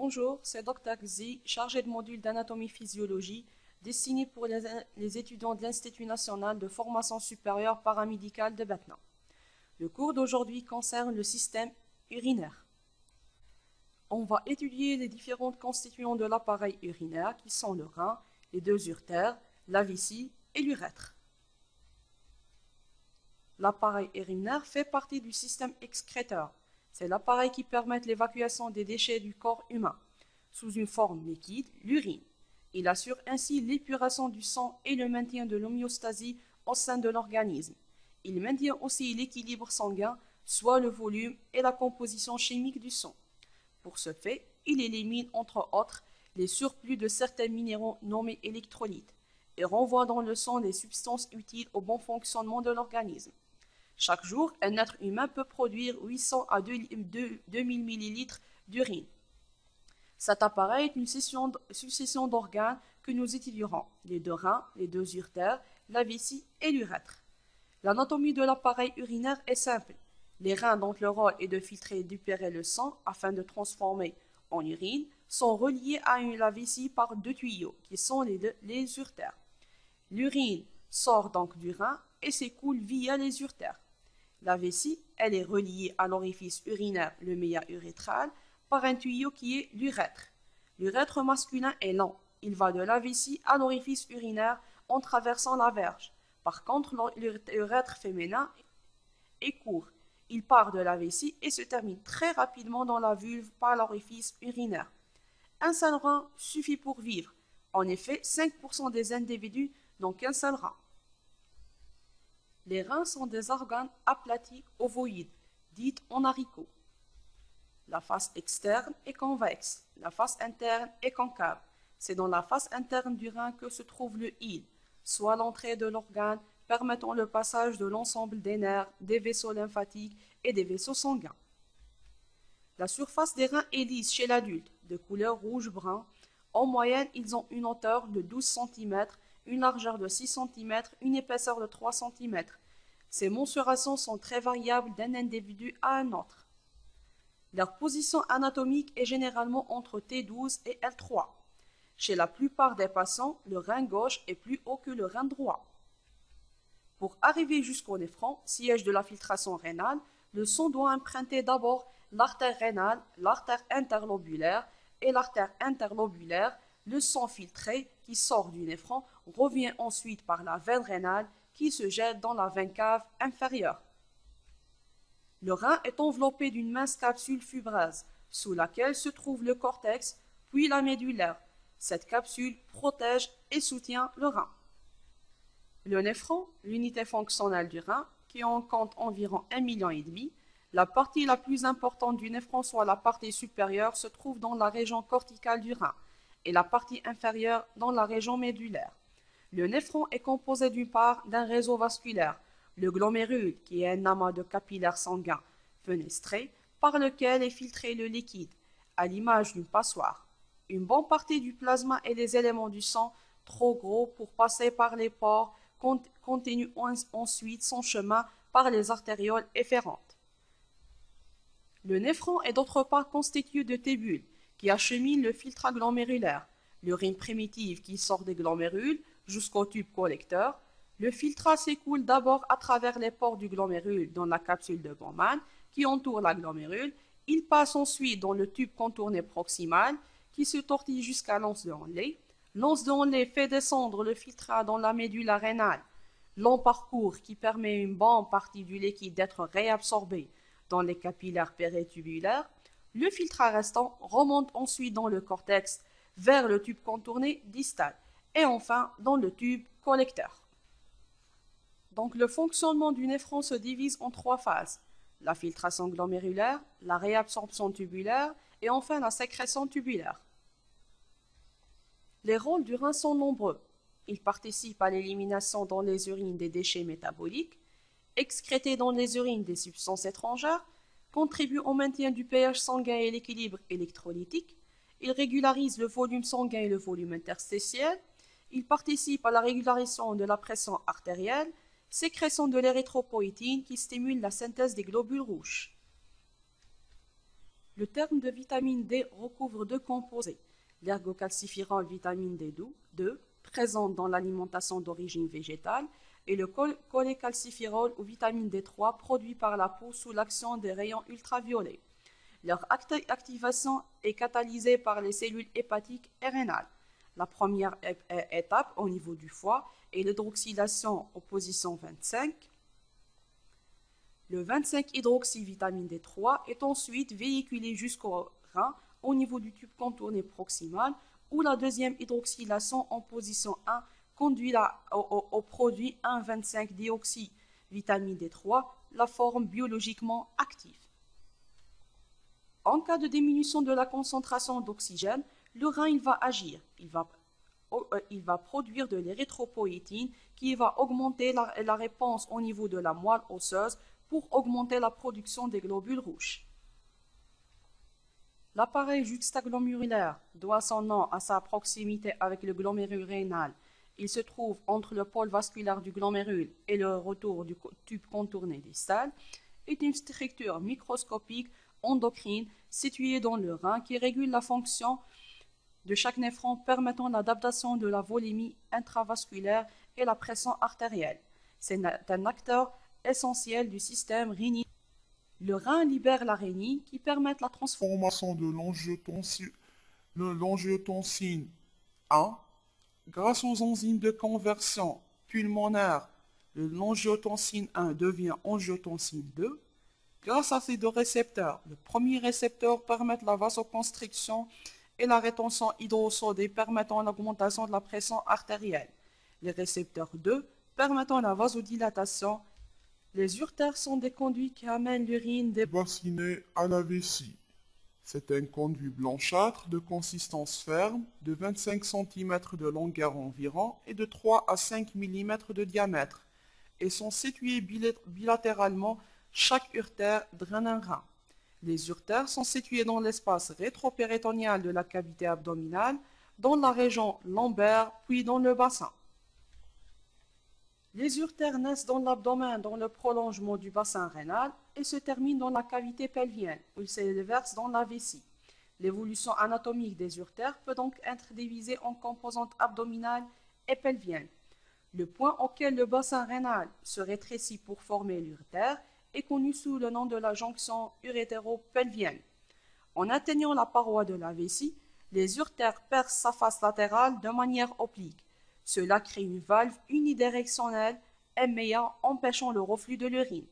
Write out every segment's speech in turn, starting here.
Bonjour, c'est Dr Xi, chargé de module d'anatomie-physiologie, destiné pour les étudiants de l'Institut national de formation supérieure paramédicale de Batna. Le cours d'aujourd'hui concerne le système urinaire. On va étudier les différentes constituants de l'appareil urinaire qui sont le rein, les deux uretères, la vessie et l'urètre. L'appareil urinaire fait partie du système excréteur. C'est l'appareil qui permet l'évacuation des déchets du corps humain, sous une forme liquide, l'urine. Il assure ainsi l'épuration du sang et le maintien de l'homéostasie au sein de l'organisme. Il maintient aussi l'équilibre sanguin, soit le volume et la composition chimique du sang. Pour ce fait, il élimine entre autres les surplus de certains minéraux nommés électrolytes et renvoie dans le sang les substances utiles au bon fonctionnement de l'organisme. Chaque jour, un être humain peut produire 800 à 2000 ml d'urine. Cet appareil est une succession d'organes que nous étudierons, les deux reins, les deux uretères, la vessie et l'urètre. L'anatomie de l'appareil urinaire est simple. Les reins, dont le rôle est de filtrer et d'épurer le sang afin de transformer en urine, sont reliés à la vessie par deux tuyaux, qui sont les uretères. L'urine sort donc du rein et s'écoule via les uretères. La vessie, elle est reliée à l'orifice urinaire, le méa urétral, par un tuyau qui est l'urètre. L'urètre masculin est lent. Il va de la vessie à l'orifice urinaire en traversant la verge. Par contre, l'urètre féminin est court. Il part de la vessie et se termine très rapidement dans la vulve par l'orifice urinaire. Un seul rein suffit pour vivre. En effet, 5% des individus n'ont qu'un seul rein. Les reins sont des organes aplatis ovoïdes, dites en haricots. La face externe est convexe, la face interne est concave. C'est dans la face interne du rein que se trouve le hile, soit l'entrée de l'organe permettant le passage de l'ensemble des nerfs, des vaisseaux lymphatiques et des vaisseaux sanguins. La surface des reins est lisse chez l'adulte, de couleur rouge-brun. En moyenne, ils ont une hauteur de 12 cm, une largeur de 6 cm, une épaisseur de 3 cm. Ces mensurations sont très variables d'un individu à un autre. Leur position anatomique est généralement entre T12 et L3. Chez la plupart des patients, le rein gauche est plus haut que le rein droit. Pour arriver jusqu'au néphron, siège de la filtration rénale, le sang doit emprunter d'abord l'artère rénale, l'artère interlobulaire et l'artère interlobulaire. Le sang filtré qui sort du néphron revient ensuite par la veine rénale qui se jette dans la veine cave inférieure. Le rein est enveloppé d'une mince capsule fibreuse sous laquelle se trouve le cortex puis la médullaire. Cette capsule protège et soutient le rein. Le néphron, l'unité fonctionnelle du rein, qui en compte environ 1,5 million, la partie la plus importante du néphron, soit la partie supérieure, se trouve dans la région corticale du rein et la partie inférieure dans la région médullaire. Le néphron est composé d'une part d'un réseau vasculaire, le glomérule, qui est un amas de capillaires sanguins fenestrés par lequel est filtré le liquide, à l'image d'une passoire. Une bonne partie du plasma et des éléments du sang, trop gros pour passer par les pores, continuent ensuite son chemin par les artérioles efférentes. Le néphron est d'autre part constitué de tubules qui acheminent le filtrat glomérulaire, l'urine primitive qui sort des glomérules jusqu'au tube collecteur. Le filtrat s'écoule d'abord à travers les pores du glomérule dans la capsule de Bowman qui entoure la glomérule. Il passe ensuite dans le tube contourné proximal qui se tortille jusqu'à l'anse de Henle. L'anse de Henle fait descendre le filtrat dans la médulle rénale. Long parcours qui permet à une bonne partie du liquide d'être réabsorbé dans les capillaires péritubulaires. Le filtrat restant remonte ensuite dans le cortex vers le tube contourné distal et enfin dans le tube collecteur. Donc le fonctionnement du néphron se divise en 3 phases: la filtration glomérulaire, la réabsorption tubulaire et enfin la sécrétion tubulaire. Les rôles du rein sont nombreux. Il participe à l'élimination dans les urines des déchets métaboliques, excréter dans les urines des substances étrangères, contribue au maintien du pH sanguin et l'équilibre électrolytique. Il régularise le volume sanguin et le volume interstitiel. Il participe à la régulation de la pression artérielle, sécrétion de l'érythropoïétine qui stimule la synthèse des globules rouges. Le terme de vitamine D recouvre deux composés, l'ergocalciférol vitamine D2, présente dans l'alimentation d'origine végétale, et le cholécalciférol ou vitamine D3 produit par la peau sous l'action des rayons ultraviolets. Leur activation est catalysée par les cellules hépatiques et rénales. La première étape au niveau du foie est l'hydroxylation en position 25. Le 25-hydroxyvitamine D3 est ensuite véhiculé jusqu'au rein au niveau du tube contourné proximal où la deuxième hydroxylation en position 1 conduit au produit 1,25-déoxyvitamine D3, la forme biologiquement active. En cas de diminution de la concentration d'oxygène, le rein il va agir. Il va produire de l'érythropoïétine qui va augmenter la réponse au niveau de la moelle osseuse pour augmenter la production des globules rouges. L'appareil juxtaglomérulaire doit son nom à sa proximité avec le glomérule rénal. Il se trouve entre le pôle vasculaire du glomérule et le retour du tube contourné distal. Est une structure microscopique endocrine située dans le rein qui régule la fonction de chaque néphron permettant l'adaptation de la volémie intravasculaire et la pression artérielle. C'est un acteur essentiel du système rénien. Le rein libère la rénine qui permet la transformation de l'angiotensine 1 grâce aux enzymes de conversion pulmonaire. L'angiotensine 1 devient angiotensine 2 grâce à ces deux récepteurs. Le premier récepteur permet la vasoconstriction et la rétention hydrosodée permettant l'augmentation de la pression artérielle. Les récepteurs 2 permettant la vasodilatation. Les uretères sont des conduits qui amènent l'urine des bassinets à la vessie. C'est un conduit blanchâtre de consistance ferme, de 25 cm de longueur environ et de 3 à 5 mm de diamètre, et sont situés bilatéralement. Chaque uretère draine un rein. Les uretères sont situés dans l'espace rétropéritonéal de la cavité abdominale, dans la région lombaire, puis dans le bassin. Les uretères naissent dans l'abdomen, dans le prolongement du bassin rénal, et se terminent dans la cavité pelvienne, où ils se déversent dans la vessie. L'évolution anatomique des uretères peut donc être divisée en composantes abdominales et pelviennes. Le point auquel le bassin rénal se rétrécit pour former l'uretère est connu sous le nom de la jonction urétéro-pelvienne. En atteignant la paroi de la vessie, les uretères percent sa face latérale de manière oblique. Cela crée une valve unidirectionnelle MA empêchant le reflux de l'urine.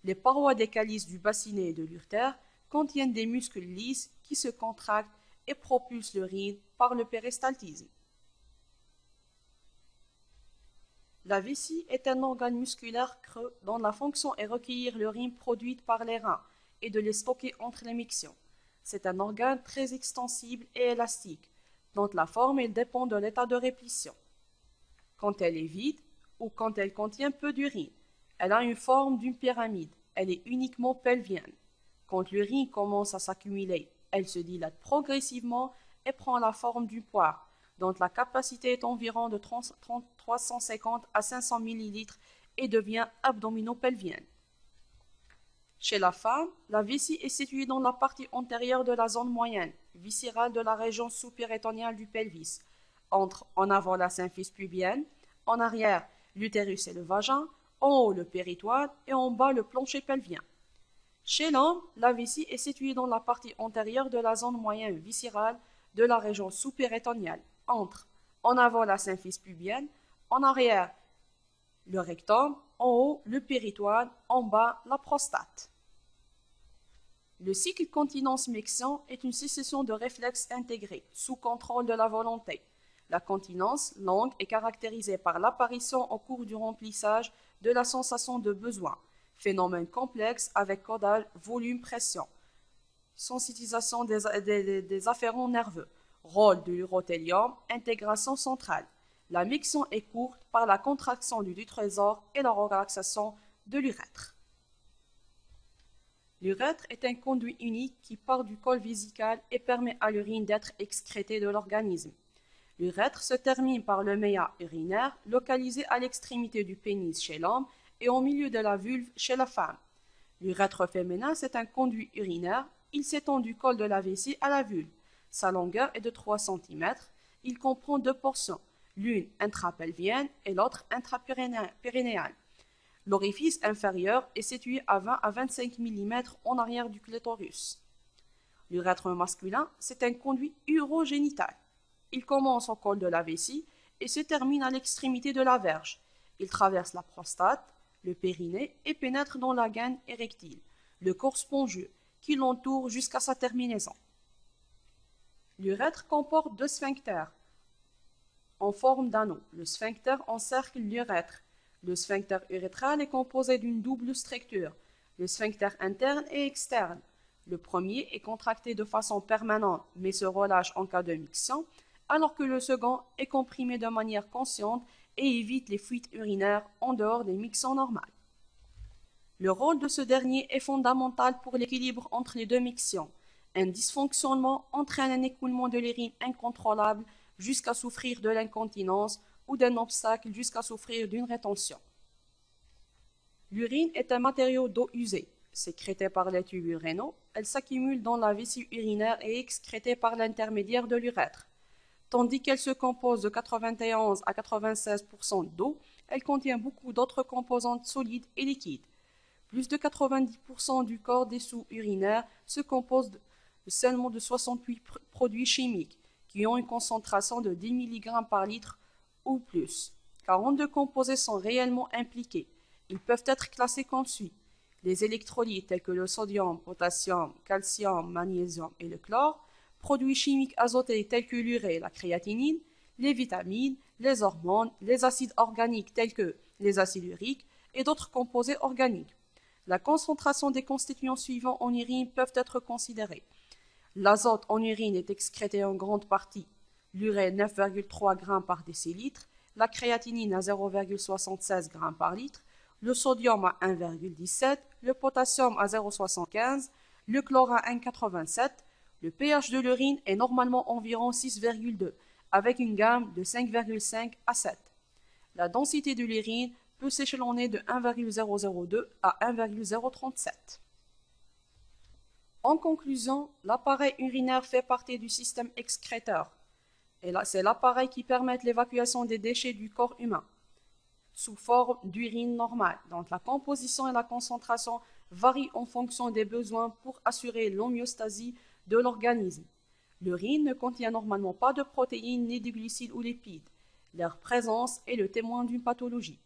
Les parois des calices du bassinet et de l'uretère contiennent des muscles lisses qui se contractent et propulsent l'urine par le péristaltisme. La vessie est un organe musculaire creux dont la fonction est recueillir l'urine produite par les reins et de les stocker entre les mictions. C'est un organe très extensible et élastique, dont la forme dépend de l'état de réplétion. Quand elle est vide ou quand elle contient peu d'urine, elle a une forme d'une pyramide, elle est uniquement pelvienne. Quand l'urine commence à s'accumuler, elle se dilate progressivement et prend la forme d'une poire, dont la capacité est environ de 350 à 500 ml et devient abdominopelvienne. Chez la femme, la vessie est située dans la partie antérieure de la zone moyenne, viscérale de la région sous-péritoniale du pelvis, entre en avant la symphyse pubienne, en arrière l'utérus et le vagin, en haut le péritoine et en bas le plancher pelvien. Chez l'homme, la vessie est située dans la partie antérieure de la zone moyenne viscérale de la région sous-péritoniale, entre en avant la symphyse pubienne, en arrière le rectum, en haut le péritoine, en bas la prostate. Le cycle continence-miction est une succession de réflexes intégrés, sous contrôle de la volonté. La continence longue est caractérisée par l'apparition au cours du remplissage de la sensation de besoin, phénomène complexe avec caudal, volume, pression, sensibilisation des afférents nerveux, rôle de l'urothélium, intégration centrale. La miction est courte par la contraction du trésor et la relaxation de l'urètre. L'urètre est un conduit unique qui part du col vésical et permet à l'urine d'être excrétée de l'organisme. L'urètre se termine par le méa urinaire, localisé à l'extrémité du pénis chez l'homme et au milieu de la vulve chez la femme. L'urètre féminin, c'est un conduit urinaire il s'étend du col de la vessie à la vulve. Sa longueur est de 3 cm. Il comprend deux portions, l'une intrapelvienne et l'autre intrapérinéale. L'orifice inférieur est situé à 20 à 25 mm en arrière du clitoris. L'urètre masculin, c'est un conduit urogénital. Il commence au col de la vessie et se termine à l'extrémité de la verge. Il traverse la prostate, le périnée et pénètre dans la gaine érectile, le corps spongieux, qui l'entoure jusqu'à sa terminaison. L'urètre comporte deux sphincters en forme d'anneau. Le sphincter encercle l'urètre. Le sphincter urétral est composé d'une double structure, le sphincter interne et externe. Le premier est contracté de façon permanente mais se relâche en cas de miction, alors que le second est comprimé de manière consciente et évite les fuites urinaires en dehors des mictions normales. Le rôle de ce dernier est fondamental pour l'équilibre entre les deux mictions. Un dysfonctionnement entraîne un écoulement de l'urine incontrôlable jusqu'à souffrir de l'incontinence ou d'un obstacle jusqu'à souffrir d'une rétention. L'urine est un matériau d'eau usée. Sécrétée par les tubes rénaux, elle s'accumule dans la vessie urinaire et est excrétée par l'intermédiaire de l'urètre. Tandis qu'elle se compose de 91 à 96% d'eau, elle contient beaucoup d'autres composantes solides et liquides. Plus de 90% du corps des sous urinaires se compose seulement de 68 produits chimiques qui ont une concentration de 10 mg par litre ou plus. 42 composés sont réellement impliqués. Ils peuvent être classés comme suit. Les électrolytes tels que le sodium, potassium, calcium, magnésium et le chlore, produits chimiques azotés tels que l'urée, la créatinine, les vitamines, les hormones, les acides organiques tels que les acides uriques et d'autres composés organiques. La concentration des constituants suivants en urine peuvent être considérés. L'azote en urine est excrété en grande partie. L'urée 9,3 g par décilitre, la créatinine à 0,76 g par litre, le sodium à 1,17, le potassium à 0,75, le chlore à 1,87. Le pH de l'urine est normalement environ 6,2, avec une gamme de 5,5 à 7. La densité de l'urine peut s'échelonner de 1,002 à 1,037. En conclusion, l'appareil urinaire fait partie du système excréteur. Et là, c'est l'appareil qui permet l'évacuation des déchets du corps humain sous forme d'urine normale. Donc la composition et la concentration varient en fonction des besoins pour assurer l'homéostasie de l'organisme. L'urine ne contient normalement pas de protéines ni de glucides ou lipides. Leur présence est le témoin d'une pathologie.